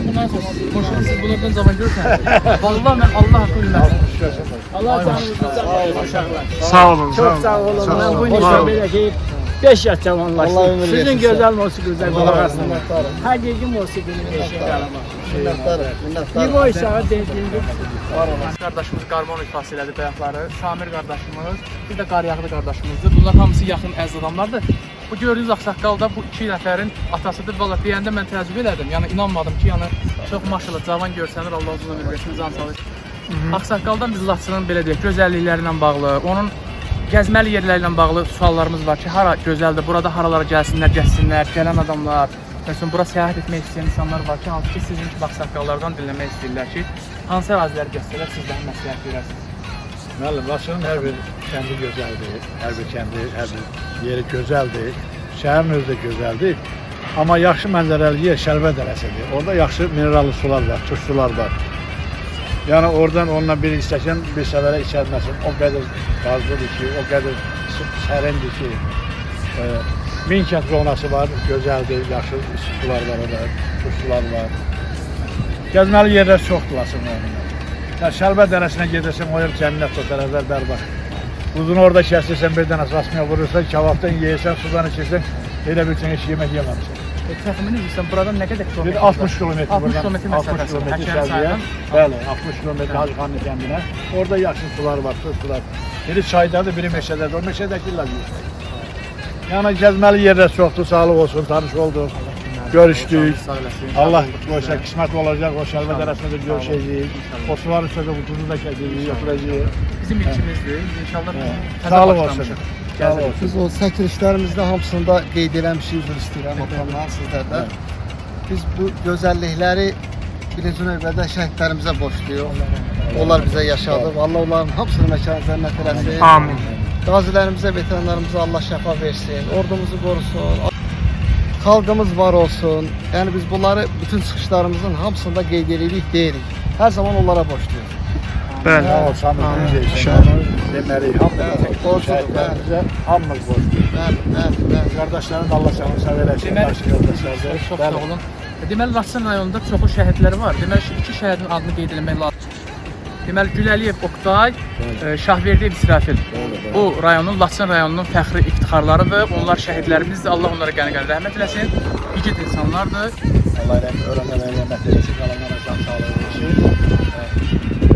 Bundan sonra siz bunlardan zaman görürsənіз. Vallahi mən Allah haqqı bilməzdim. Allah canınızı sağ olun uşaqlar. Sağ olun, sağ Çox olun. sağ olun. Mən bu işə belə ki 5 yaş cavanlaşdım. Sizin gözəl musiqinizə qulaq asdım. Həqiqi musiqinin beşiği Qarabağ. İbo İsağı dediyimdə Qardaşımız qarmon ifası elədi bayaqları. Samir qardaşımız, bir də Qaryağlı qardaşımızdır. Bunlar hamısı yaxın əziz adamlardır. Bu gördüyünüz ağsaqqal da bu iki nəfərin atasıdır. Valla deyəndə mən təəccüb elədim. Yəni inanmadım ki, yəni çox maşallah cavan görsənir. Allah uzun ömür versin, can sağlığı. Ağsaqqaldan biz Laçının belə deyək, gözəllikləri ilə bağlı, onun gəzməli yerləri ilə bağlı suallarımız var ki, hara gözəldir, burada haralara gəlsinlər, gəzsinlər, gələn adamlar. Məsələn, bura səyahət etmək istəyən insanlar var ki, hansı ki, sizin kimi ağsaqqallardan dinləmək istəyirlər ki, hansı əraziləri gəzsələr siz də məsləhət verərsiniz. Müəllim, Laçının hər bir kəndi gözəldir. Hər bir kəndi, hər bir yeri gözəldir. Şəhərin özü də gözəldir. Amma yaxşı mənzərəli yer Şəlbə dərəsidir. Orada yaxşı minerallı sular var, turş sular var. Yəni oradan onunla bir istəsən bir səfərə içərməsin. O qədər qazlıdır ki, o qədər sərindir ki. Minkənd zonası var, gözəldir, yaxşı sular var orada, turş sular var. Gəzməli yerlər çoxdur Laçının. Şəlbə dərəsinə gedirsən, o yer cənnət, o tərəflər bərbad. Uzun orada kəsirsən, bir dənə sasmaya vurursan, kebabdan yeyirsən, sudan içirsən, elə bilsən heç yemək yeməmişsən. Təxmini bilirsən, buradan nə qədər kilometr? 60 kilometr buradan. 60 kilometr məsafəsi. Şəlbəyə. Bəli, 60 kilometr Hacıxanlı kəndinə. Orada yaxşı sular var, turş sular. Biri çaydadır, biri meşədədir. O meşədəki ilə yüksək. Yəni gəzməli yerlər çoxdur, sağlıq olsun, tanış olduq. Görüşdük. Allah qoysa qismət olacaq, o Şəlbə dərəsində də görüşəcəyik. O suların üstədə ucunu da keçəcəyik, götürəcəyik. Bizim ilkimizdir. İnşallah Sağlıq olsun. Biz o çəkilişlərimizdə hamısında qeyd eləmişik, üzr istəyirəm oturanlar sizlərdə. Biz bu gözəllikləri birinci növbədə şəhidlərimizə borcluyuq. Onlar bizə yaşadıb. Allah onların hamısını məkanı cənnət eləsin. Amin. Qazilərimizə, veteranlarımıza Allah şəfa versin, ordumuzu qorusun, xalqımız var olsun. Yəni biz bunları bütün çıxışlarımızın hamısında qeyd edirik, deyirik. Hər zaman onlara borcluyuq. Bəli. Sağ ol, Samir. Deməli, şəhidlərimizə hamımız borcluyuq. Bəli. Qardaşların Allah canını sağ eləsin. Çox sağ olun. Deməli, Laçın rayonunda çoxu şəhidləri var. Deməli, iki şəhidin adını qeyd etmək lazım. Deməli, Güləliyev Oqtay, Şahverdiyev İsrafil. Bu rayonun, Laçın rayonunun fəxri iftixarlarıdır. Onlar şəhidlərimizdir. Allah onlara qəni-qəni rəhmət eləsin. İgid insanlardır. Allah öyrənməyə rəhmət eləsin, qalanlara can sağlığı versin.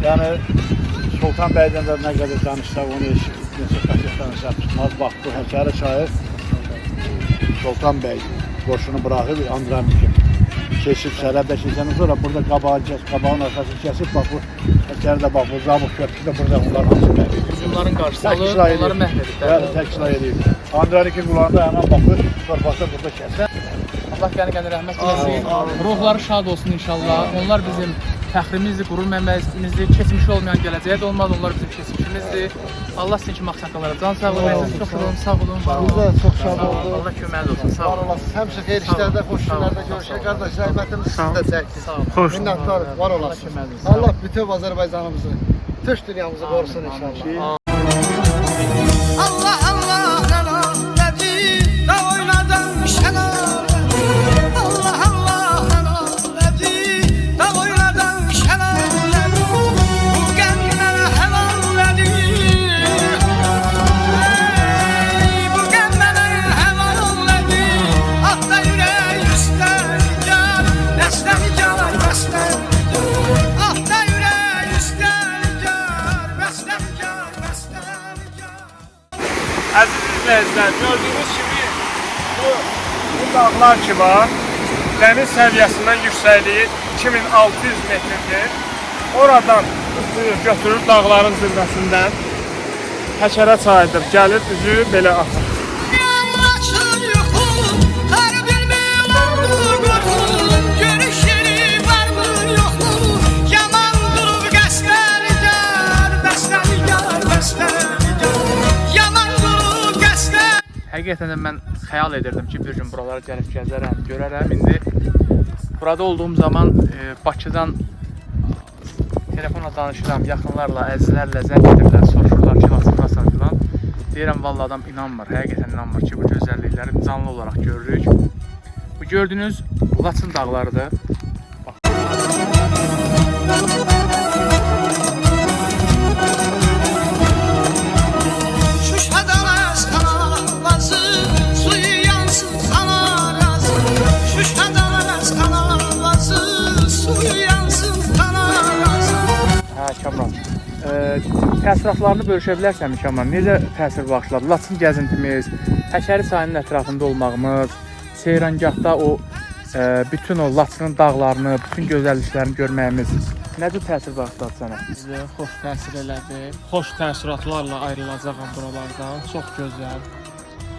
Yəni, Sultan bəydən də nə qədər danışsaq, onu neçə qaçıq danışaq tutmaz. Bax, bu Həkəri çayı Sultan bəy qoşunu bıraxıb, Andronikin keçib sərhəddə keçəndən sonra burada qabağın arxasını kəsib, bax bu Həkəridə bax bu Zabıq köprüsü də burada onların hamısı məhv edib. Hücumların qarşısı alır, onları məhv edib. Bəli, təkrar edib. Andronikin qulağında həmən baxır, torpaqda burada kəsə. Allah qəni-qəni rəhmət eləsin. Ruhları şad olsun inşallah. Onlar bizim fəxrimizdir, qürur mənbəyimizdir. Keçmiş olmayan gələcəyə də olmaz, onlar bizim keçmişimizdir. Allah sizin kimi axsaqallara can sağlığı versin. Çox olun, sağ olun. Biz də çox şad olduq. Allah köməkli olsun, sağ Var olun. olasınız. Həmişə xeyir işlərdə, xoş günlərdə görüşək. Qardaş, rəhmətimiz siz də çəksin. Xoş. Minnətdarıq, var olasınız. Allah bütün Azərbaycanımızı, Türk dünyamızı qorusun inşallah. Allah Allah nələrlədi, da oynadan şəlalədi. Allah Allah nələrlədi, da oynadan şəlalədi. Bu qəmlər həvalədi. Bu qəmlər həvalədi. Atda ürək üstər gər, dəstər gər, dəstər gər. Atda ürək üstər gər, dəstər gər, dəstər gər. Əziz izləyicilər, gördüyünüz kimi bu dağlar ki var, dəniz səviyyəsindən yüksəkliyi 2600 metrdir. Oradan götürür dağların zirvəsindən Həkərə çayıdır, gəlir üzü belə axır. Açır yuxu, hər bir melandır qorxu. Görüş yeri varmı, yoxmu? Yaman durub qəsdərgər, bəstərgər, bəstərgər. Yaman durub qəsdər. Həqiqətən də mən xəyal edirdim ki, bir gün buralara gəlib gəzərəm, görərəm. İndi burada olduğum zaman Bakıdan telefonla danışıram, yaxınlarla, əzizlərlə zəng edirlər, soruşurlar ki, Laçındasan filan. Deyirəm, vallahi adam inanmır, həqiqətən inanmır ki, bu gözəllikləri canlı olaraq görürük. Bu gördüyünüz Laçın dağlarıdır. Şuşadan əskanavazı, suyu yansın sana razı. Şuşadan əskanavazı, suyu yansın sana razı. Hə, Kamran. Təəssüratlarını bölüşə bilərsən mi, Kamran? Necə təsir bağışladı? Laçın gəzintimiz, Həkəri çayının ətrafında olmağımız, Seyrangahda o bütün o Laçının dağlarını, bütün gözəlliklərini görməyimiz necə təsir bağışladı sənə? Bizə xoş təsir elədi. Xoş təəssüratlarla ayrılacağam buralardan. Çox gözəl.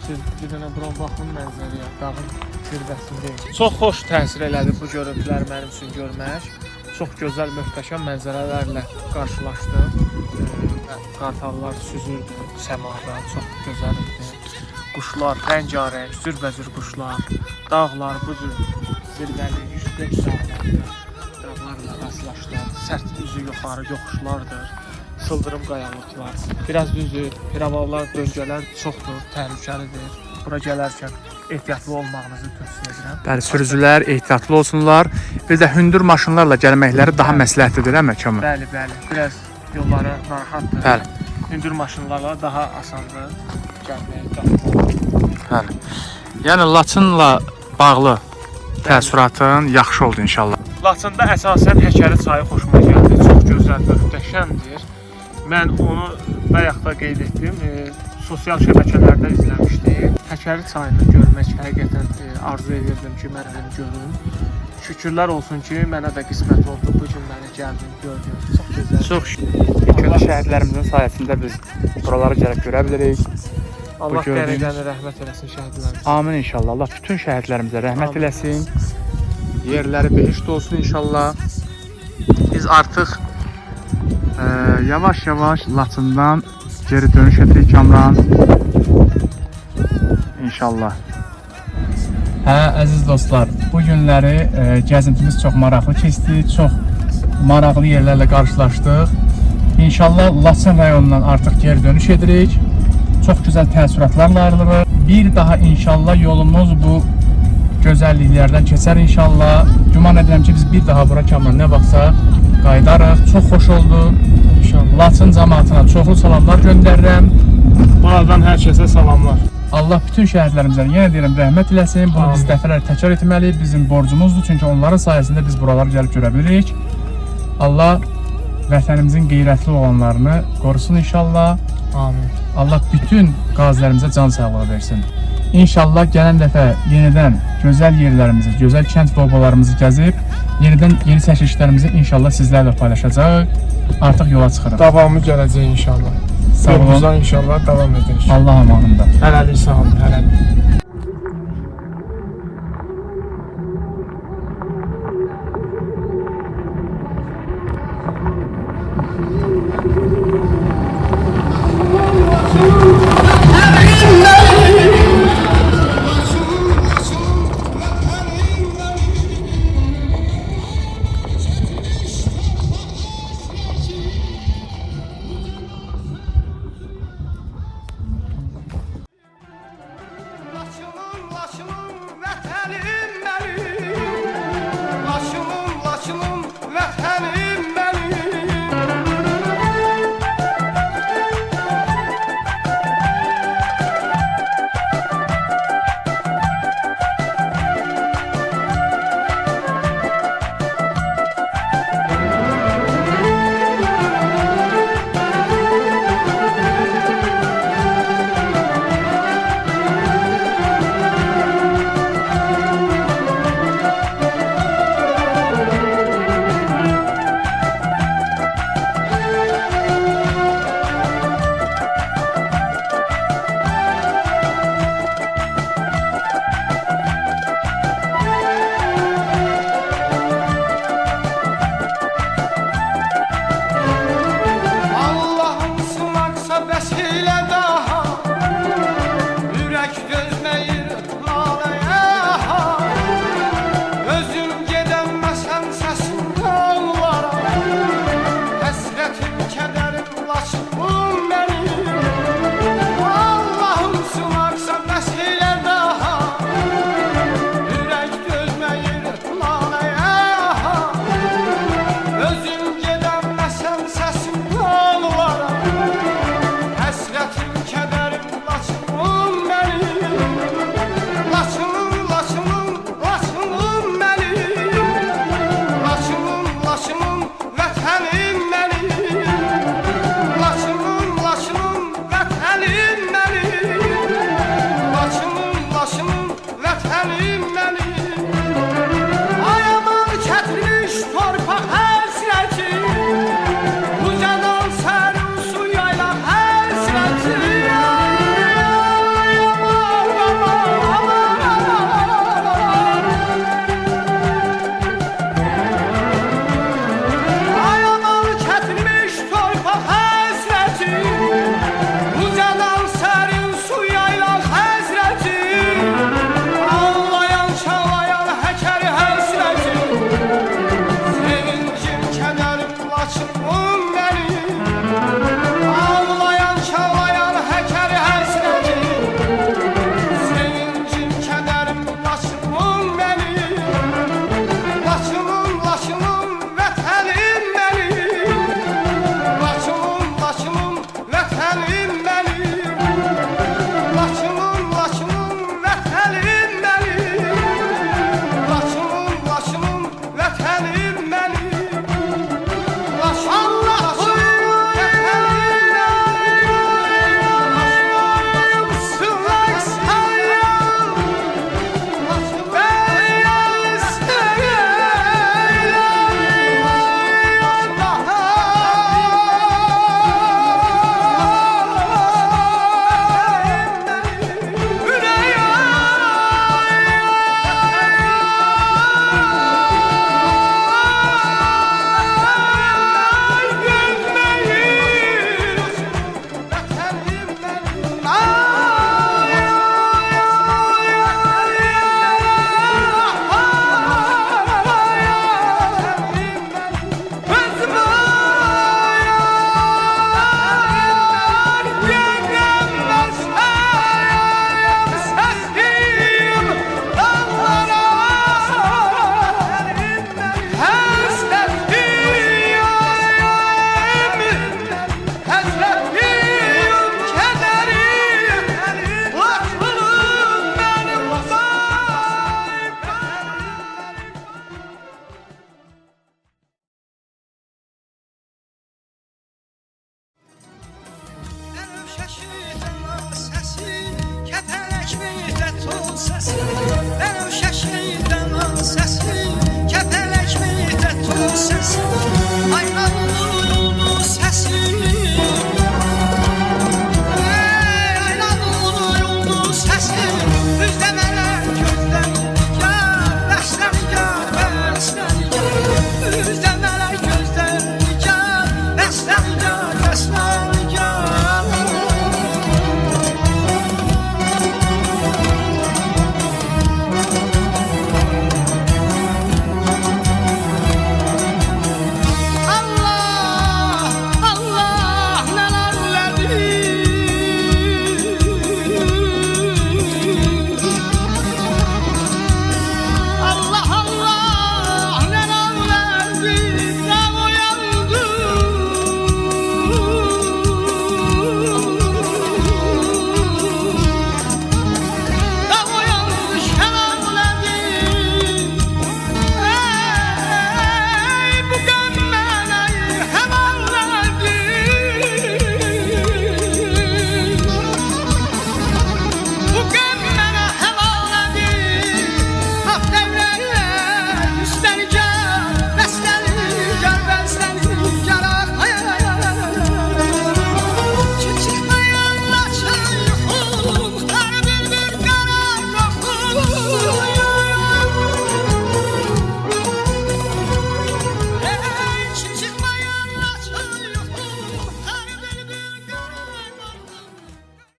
Siz bir dənə bura baxın mənzərəyə, dağın zirvəsindəyim. Çox xoş təsir elədi bu görüntüləri mənim üçün görmək. Çox gözəl, möhtəşəm mənzərələrlə qarşılaşdım. Qartallar süzürdü səmada, çox gözəl idi. Quşlar, rəngarəng, cürbəcür quşlar, dağlar bu cür zirvəli, 105 dağlarla rastlaşdım. Sərt üzü yuxarı yoxuşlardır, sıldırım qayalıqlar. Biraz düzü, piravallar, döngələr çoxdur, təhlükəlidir. Bura gələrkən ehtiyatlı olmağınızı tövsiyə edirəm. Bəli, sürücülər ehtiyatlı olsunlar. Bir də hündür maşınlarla gəlməkləri daha məsləhətlidir, hə Kamran? Bəli, bəli. Biraz yolları narahatdır. Bəli. Hündür maşınlarla daha asandır gəlmək. Bəli. Yəni Laçınla bağlı təəssüratın yaxşı oldu inşallah. Laçında əsasən Həkəri çayı xoşuma gəldi. Çox gözəl, möhtəşəmdir. Mən onu bayaq da qeyd etdim. Sosial şəbəkələrdə izləmişdim. Həkəri çayını görmək həqiqətən arzu edirdim ki, mən onu görüm. Şükürlər olsun ki, mənə də qismət oldu. Bu gün məni gəldim, gördüm. Çox gözəl. Çox köhnə şəhidlərimizin sayəsində biz buraları gəlib görə bilirik. Allah gördüyümüz- qəni-qəni rəhmət eləsin şəhidlərimizə. Amin inşallah. Allah bütün şəhidlərimizə rəhmət eləsin. Yerləri behişt olsun inşallah. Biz artıq yavaş-yavaş Laçından geri dönüş edirik Kamran. İnşallah. Hə, əziz dostlar, bu günləri gəzintimiz çox maraqlı keçdi. Çox maraqlı yerlərlə qarşılaşdıq. İnşallah Laçın rayonundan artıq geri dönüş edirik. Çox gözəl təəssüratlarla ayrılırıq. Bir daha inşallah yolumuz bu gözəlliklərdən keçər inşallah. Güman edirəm ki, biz bir daha bura Kamran nə vaxtsa qayıdarıq. Çox xoş oldu. İnşallah. Laçın cəmaatına çoxlu salamlar göndərirəm. Buradan hər kəsə salamlar. Allah bütün şəhidlərimizə yenə deyirəm rəhmət eləsin. Bunu biz dəfələr təkrar etməliyik. Bizim borcumuzdur. Çünki onların sayəsində biz buraları gəlib görə bilirik. Allah vətənimizin qeyrətli olanlarını qorusun inşallah. Amin. Allah bütün qazilərimizə can sağlığı versin. İnşallah gələn dəfə yenidən gözəl yerlərimizi, gözəl kənd və obalarımızı gəzib, yenidən yeni çəkilişlərimizi inşallah sizlərlə paylaşacaq. Artıq yola çıxırıq. Davamı gələcək inşallah. Sağ olun. Yolumuzdan inşallah davam edirik. Allah amanında. Hələlik sağ olun, hələlik.